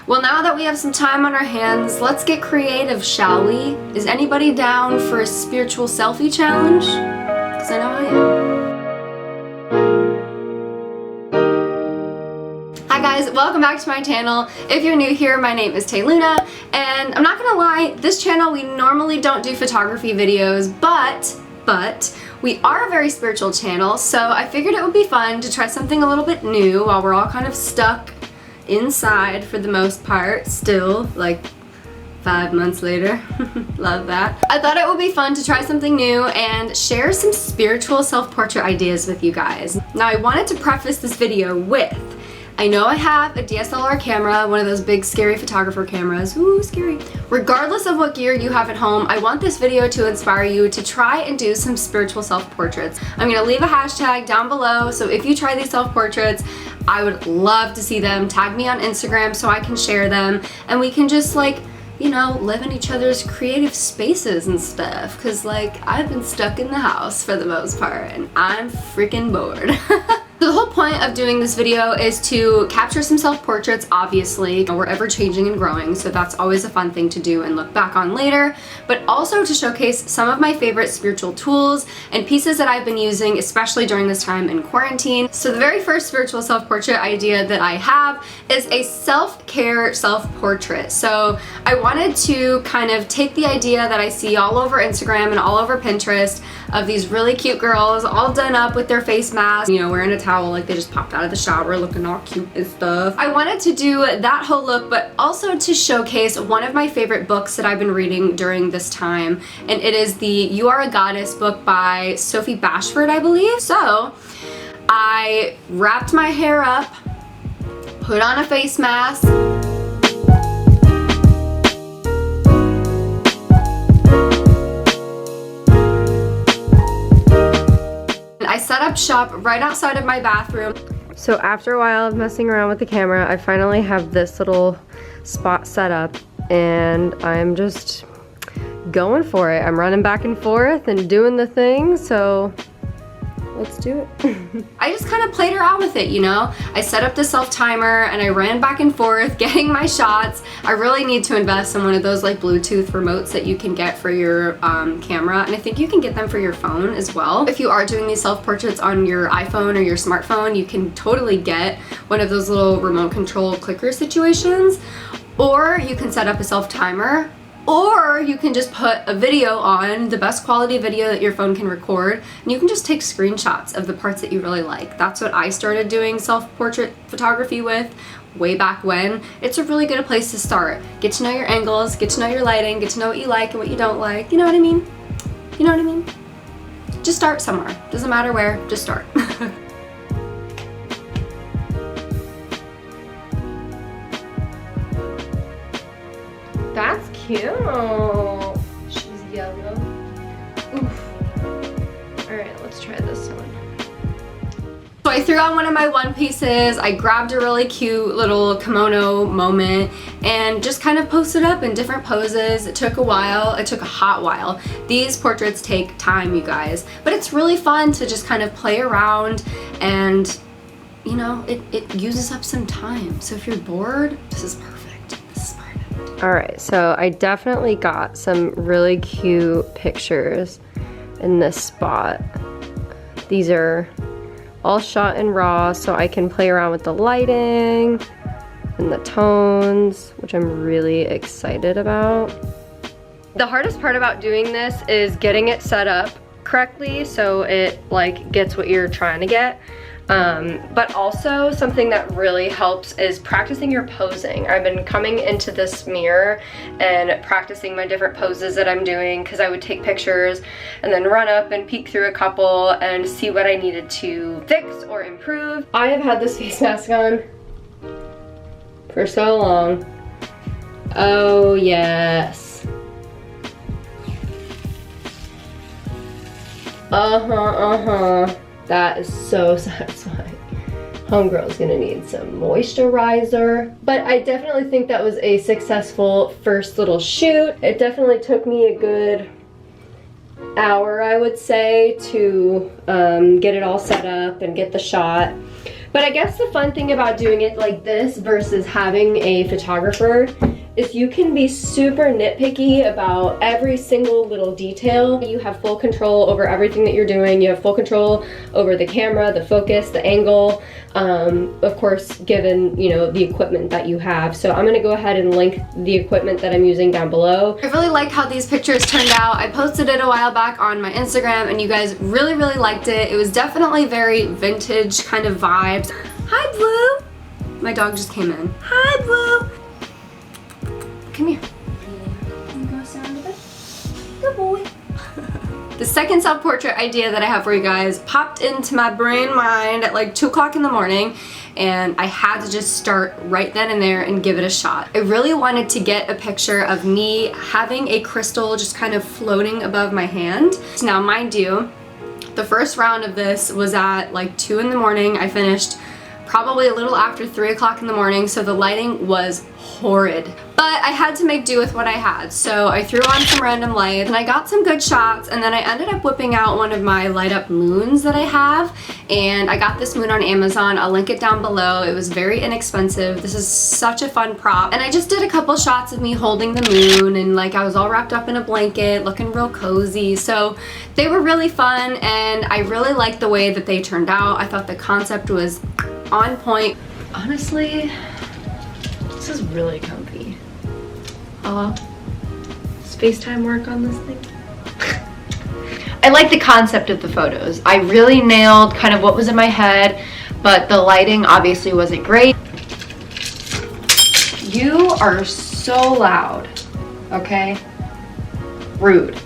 Well, now that we have some time on our hands, let's get creative, shall we? Is anybody down for a spiritual selfie challenge? Because I know I am. Hi guys, welcome back to my channel. If you're new here, my name is Taylluna, and I'm not gonna lie, this channel we normally don't do photography videos, but we are a very spiritual channel, so I figured it would be fun to try something a little bit new while we're all kind of stuck inside for the most part, still, like 5 months later. Love that. I thought it would be fun to try something new and share some spiritual self-portrait ideas with you guys. Now, I wanted to preface this video with, I know I have a DSLR camera, one of those big scary photographer cameras. Ooh, scary. Regardless of what gear you have at home, I want this video to inspire you to try and do some spiritual self-portraits. I'm gonna leave a hashtag down below, so if you try these self-portraits, I would love to see them. Tag me on Instagram so I can share them, and we can just, like, you know, live in each other's creative spaces and stuff, because, like, I've been stuck in the house for the most part, and I'm freaking bored. So the whole point of doing this video is to capture some self-portraits, obviously. We're ever changing and growing, so that's always a fun thing to do and look back on later, but also to showcase some of my favorite spiritual tools and pieces that I've been using, especially during this time in quarantine. So the very first spiritual self-portrait idea that I have is a self-care self-portrait. So I wanted to kind of take the idea that I see all over Instagram and all over Pinterest of these really cute girls all done up with their face masks, you know, wearing a towel like they just popped out of the shower looking all cute and stuff. I wanted to do that whole look, but also to showcase one of my favorite books that I've been reading during this time, and it is the You Are a Goddess book by Sophie Bashford, I believe. So I wrapped my hair up, put on a face mask, I set up shop right outside of my bathroom. So after a while of messing around with the camera, I finally have this little spot set up, and I'm just going for it. I'm running back and forth and doing the thing, so let's do it. I just kind of played around with it, you know? I set up the self-timer and I ran back and forth getting my shots. I really need to invest in one of those like Bluetooth remotes that you can get for your camera, and I think you can get them for your phone as well. If you are doing these self-portraits on your iPhone or your smartphone, you can totally get one of those little remote control clicker situations, or you can set up a self-timer, or you can just put a video on, the best quality video that your phone can record, and you can just take screenshots of the parts that you really like. That's what I started doing self-portrait photography with way back when. It's a really good place to start. Get to know your angles, get to know your lighting, get to know what you like and what you don't like. You know what I mean? You know what I mean? Just start somewhere. Doesn't matter where, just start. That's cute. She's yellow. Oof. Alright, let's try this one. So I threw on one of my one pieces, I grabbed a really cute little kimono moment and just kind of posted up in different poses. It took a while, it took a hot while. These portraits take time, you guys, but it's really fun to just kind of play around, and you know, it uses up some time. So if you're bored, this is perfect. Alright, so I definitely got some really cute pictures in this spot. These are all shot in RAW, so I can play around with the lighting and the tones, which I'm really excited about. The hardest part about doing this is getting it set up correctly so it like gets what you're trying to get. But also something that really helps is practicing your posing. I've been coming into this mirror and practicing my different poses that I'm doing, because I would take pictures and then run up and peek through a couple and see what I needed to fix or improve. I have had this face mask on for so long. Oh yes. That is so satisfying. Homegirl's gonna need some moisturizer. But I definitely think that was a successful first little shoot. It definitely took me a good hour, I would say, to get it all set up and get the shot. But I guess the fun thing about doing it like this versus having a photographer is you can be super nitpicky about every single little detail. You have full control over everything that you're doing. You have full control over the camera, the focus, the angle, of course, given, you know, the equipment that you have. So I'm gonna go ahead and link the equipment that I'm using down below. I really like how these pictures turned out. I posted it a while back on my Instagram and you guys really, really liked it. It was definitely very vintage kind of vibes. Hi, Blue. My dog just came in. Hi, Blue. Come here. Can you go sit on the bed? Good boy. The second self-portrait idea that I have for you guys popped into my brain mind at like 2 o'clock in the morning, and I had to just start right then and there and give it a shot. I really wanted to get a picture of me having a crystal just kind of floating above my hand. Now, mind you, the first round of this was at like 2 in the morning. I finished probably a little after 3 o'clock in the morning, so the lighting was horrid. But I had to make do with what I had, so I threw on some random lights and I got some good shots, and then I ended up whipping out one of my light up moons that I have, and I got this moon on Amazon. I'll link it down below. It was very inexpensive. This is such a fun prop, and I just did a couple shots of me holding the moon, and like I was all wrapped up in a blanket looking real cozy, so they were really fun, and I really liked the way that they turned out. I thought the concept was on point. Honestly, this is really comfy. Hello? Does FaceTime work on this thing? I like the concept of the photos. I really nailed kind of what was in my head, but the lighting obviously wasn't great. You are so loud, okay? Rude.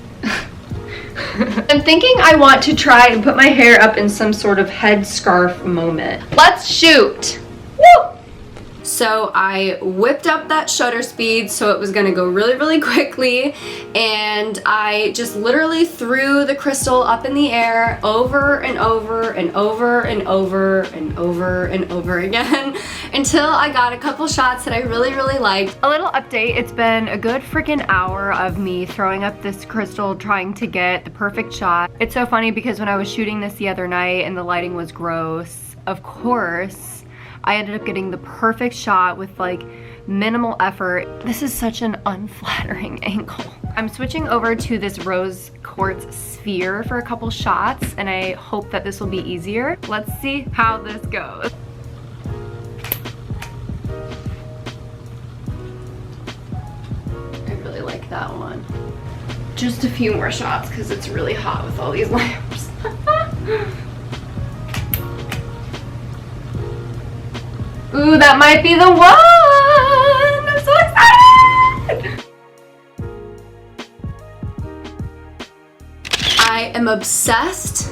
I'm thinking I want to try and put my hair up in some sort of headscarf moment. Let's shoot! Woo! So I whipped up that shutter speed so it was gonna go really, really quickly, and I just literally threw the crystal up in the air over and over and over and over and over and over again until I got a couple shots that I really, really liked. A little update, it's been a good freaking hour of me throwing up this crystal trying to get the perfect shot. It's so funny because when I was shooting this the other night and the lighting was gross, of course, I ended up getting the perfect shot with like minimal effort. This is such an unflattering angle. I'm switching over to this rose quartz sphere for a couple shots, and I hope that this will be easier. Let's see how this goes. I really like that one. Just a few more shots because it's really hot with all these lamps. Ooh, that might be the one! I'm so excited! I am obsessed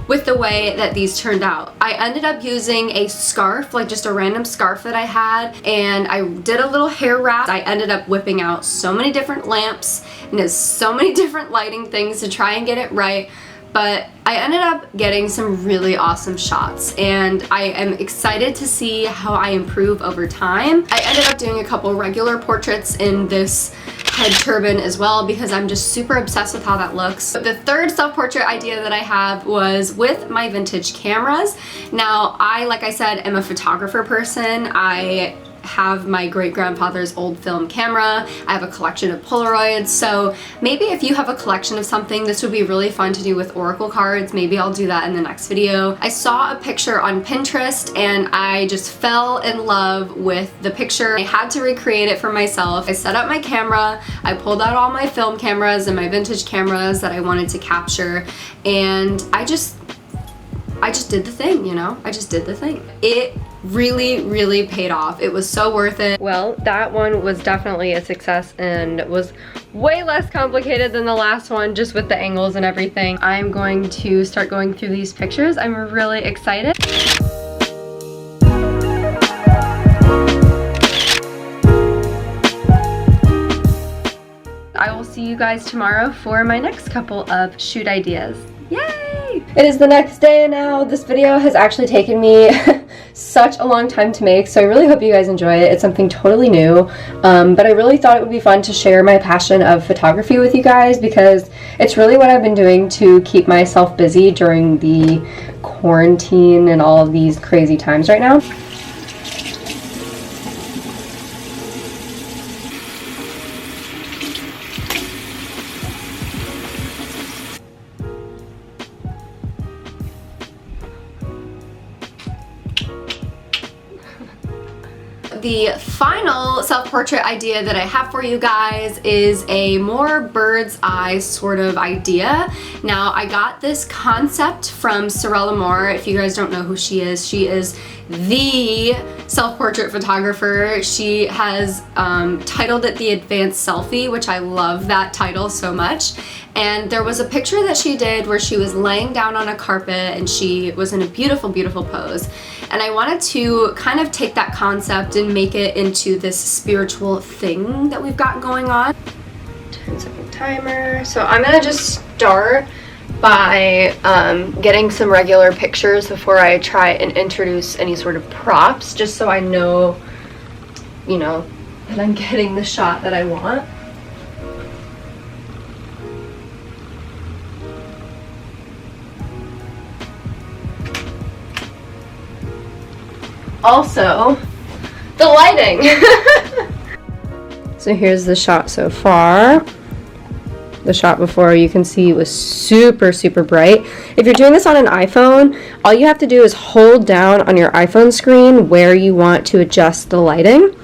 with the way that these turned out. I ended up using a scarf, like just a random scarf that I had, and I did a little hair wrap. I ended up whipping out so many different lamps and so many different lighting things to try and get it right. But I ended up getting some really awesome shots, and I am excited to see how I improve over time. I ended up doing a couple regular portraits in this head turban as well because I'm just super obsessed with how that looks. The third self-portrait idea that I have was with my vintage cameras. Now, like I said, am a photographer person. I have my great-grandfather's old film camera. I have a collection of Polaroids, so maybe if you have a collection of something, this would be really fun to do with oracle cards. Maybe I'll do that in the next video. I saw a picture on Pinterest and I just fell in love with the picture. I had to recreate it for myself. I set up my camera, I pulled out all my film cameras and my vintage cameras that I wanted to capture, and I just did the thing, you know? I just did the thing. It really, really paid off. It was so worth it. Well, that one was definitely a success and was way less complicated than the last one, just with the angles and everything. I'm going to start going through these pictures. I'm really excited. I will see you guys tomorrow for my next couple of shoot ideas. Yay! It is the next day now. This video has actually taken me such a long time to make, so I really hope you guys enjoy it. It's something totally new, but I really thought it would be fun to share my passion of photography with you guys because it's really what I've been doing to keep myself busy during the quarantine and all of these crazy times right now. The final self-portrait idea that I have for you guys is a more bird's eye sort of idea. Now, I got this concept from Sorella Moore. If you guys don't know who she is the self-portrait photographer. She has titled it The Advanced Selfie, which I love that title so much. And there was a picture that she did where she was laying down on a carpet and she was in a beautiful, beautiful pose. And I wanted to kind of take that concept and make it into this spiritual thing that we've got going on. 10-second timer. So I'm gonna just start by getting some regular pictures before I try and introduce any sort of props, just so I know, you know, that I'm getting the shot that I want. Also, the lighting. So here's the shot so far. The shot before, you can see, was super, super bright. If you're doing this on an iPhone, all you have to do is hold down on your iPhone screen where you want to adjust the lighting,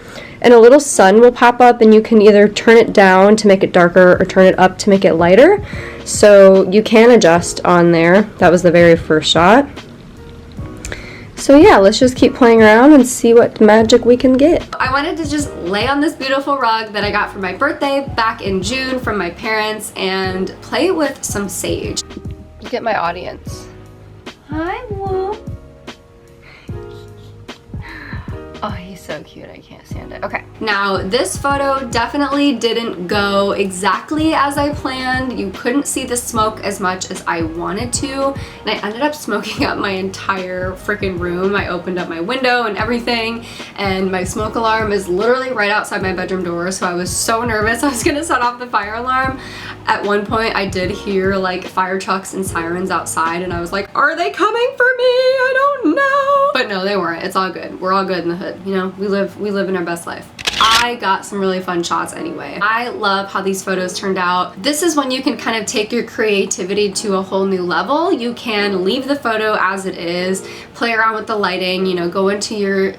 and a little sun will pop up and you can either turn it down to make it darker or turn it up to make it lighter. So you can adjust on there. That was the very first shot. So yeah, let's just keep playing around and see what magic we can get. I wanted to just lay on this beautiful rug that I got for my birthday back in June from my parents and play with some sage. Look at my audience. Hi, Woo. Oh, he's so cute. I can't stand it. Okay. Now, this photo definitely didn't go exactly as I planned. You couldn't see the smoke as much as I wanted to. And I ended up smoking up my entire freaking room. I opened up my window and everything. And my smoke alarm is literally right outside my bedroom door. So I was so nervous I was gonna set off the fire alarm. At one point, I did hear like fire trucks and sirens outside. And I was like, are they coming for me? I don't know. But no, they weren't. It's all good. We're all good in the hood. You know, we live in our best life. I got some really fun shots anyway. I love how these photos turned out. This is when you can kind of take your creativity to a whole new level. You can leave the photo as it is, play around with the lighting, you know, go into your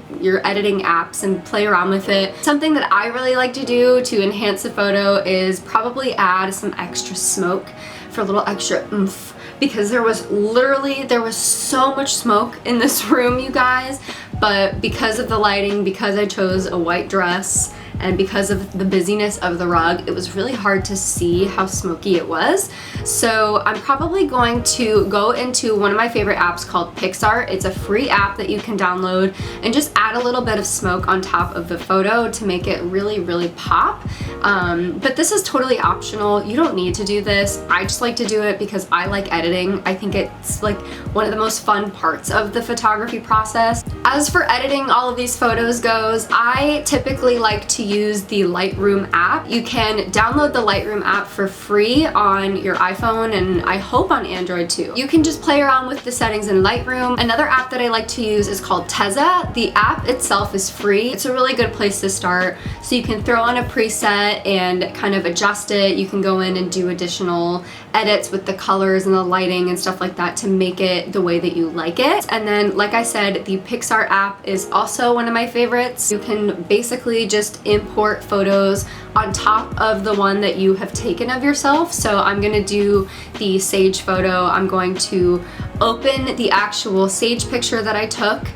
editing apps and play around with it. Something that I really like to do to enhance the photo is probably add some extra smoke for a little extra oomph, because there was so much smoke in this room, you guys. But because of the lighting, because I chose a white dress, and because of the busyness of the rug, it was really hard to see how smoky it was. So I'm probably going to go into one of my favorite apps called PixArt. It's a free app that you can download and just add a little bit of smoke on top of the photo to make it really, really pop. But this is totally optional. You don't need to do this. I just like to do it because I like editing. I think it's like one of the most fun parts of the photography process. As for editing all of these photos goes, I typically like to use the Lightroom app. You can download the Lightroom app for free on your iPhone and I hope on Android too. You can just play around with the settings in Lightroom. Another app that I like to use is called Tezza. The app itself is free. It's a really good place to start. So you can throw on a preset and kind of adjust it. You can go in and do additional edits with the colors and the lighting and stuff like that to make it the way that you like it. And then, like I said, the PixArt app is also one of my favorites. You can basically just import photos on top of the one that you have taken of yourself. So I'm gonna do the sage photo. I'm going to open the actual sage picture that I took,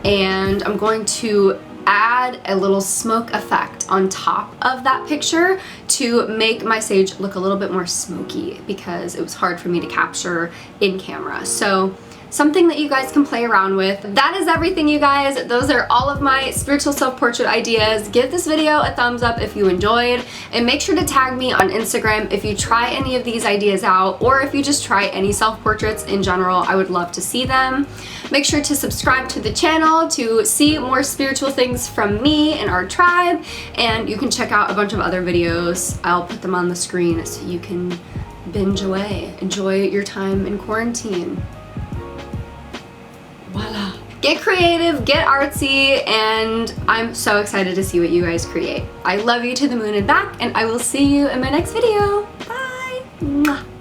and I'm going to add a little smoke effect on top of that picture to make my sage look a little bit more smoky because it was hard for me to capture in camera. So something that you guys can play around with. That is everything, you guys. Those are all of my spiritual self-portrait ideas. Give this video a thumbs up if you enjoyed, and make sure to tag me on Instagram if you try any of these ideas out, or if you just try any self-portraits in general. I would love to see them. Make sure to subscribe to the channel to see more spiritual things from me and our tribe, and you can check out a bunch of other videos. I'll put them on the screen so you can binge away. Enjoy your time in quarantine. Voila. Get creative, get artsy, and I'm so excited to see what you guys create. I love you to the moon and back, and I will see you in my next video. Bye! Mwah.